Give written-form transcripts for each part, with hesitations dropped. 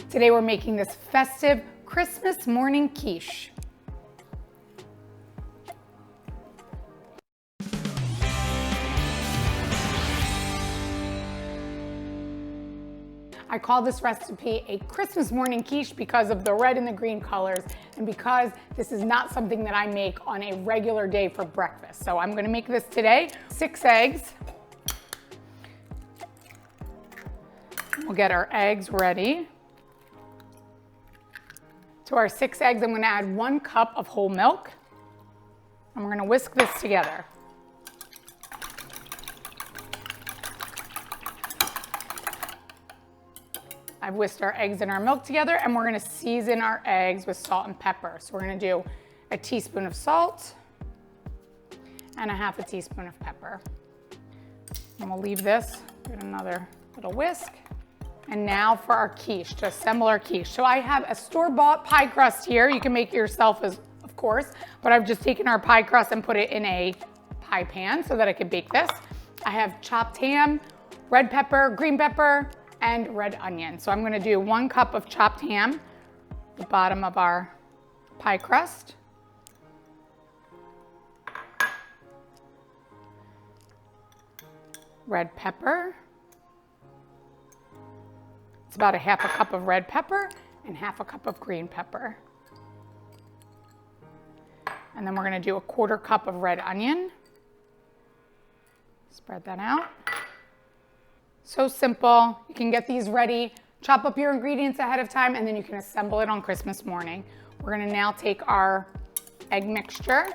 Today we're making this festive Christmas morning quiche. I call this recipe a Christmas morning quiche because of the red and the green colors, and because this is not something that I make on a regular day for breakfast. So I'm gonna make this today. 6 eggs. We'll get our eggs ready. To our 6 eggs, I'm gonna add 1 cup of whole milk, and we're gonna whisk this together. I've whisked our eggs and our milk together, and we're gonna season our eggs with salt and pepper. So we're gonna do a teaspoon of salt and a 1/2 teaspoon of pepper. And we'll leave this, give it another little whisk. And now for our quiche, to assemble our quiche. So I have a store-bought pie crust here. You can make it yourself, of course, but I've just taken our pie crust and put it in a pie pan so that I could bake this. I have chopped ham, red pepper, green pepper, and red onion. So I'm gonna do 1 cup of chopped ham, the bottom of our pie crust. Red pepper. It's about a 1/2 cup of red pepper and 1/2 cup of green pepper. And then we're gonna do a 1/4 cup of red onion. Spread that out. So simple. You can get these ready, chop up your ingredients ahead of time, and then you can assemble it on Christmas morning. We're gonna now take our egg mixture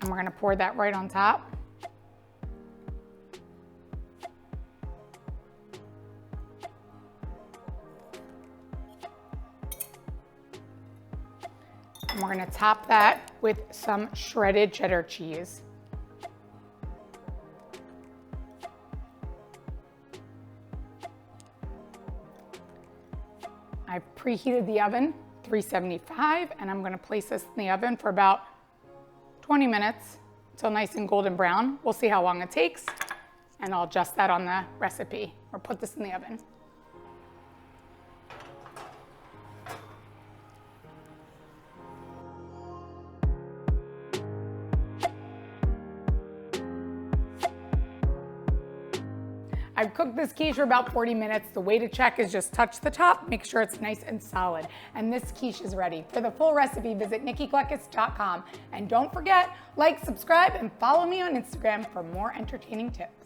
and we're gonna pour that right on top. And we're gonna top that with some shredded cheddar cheese. I've preheated the oven, 375, and I'm gonna place this in the oven for about 20 minutes until nice and golden brown. We'll see how long it takes, and I'll adjust that on the recipe, or put this in the oven. I've cooked this quiche for about 40 minutes. The way to check is just touch the top, make sure it's nice and solid. And this quiche is ready. For the full recipe, visit nikkigleckis.com. And don't forget, like, subscribe, and follow me on Instagram for more entertaining tips.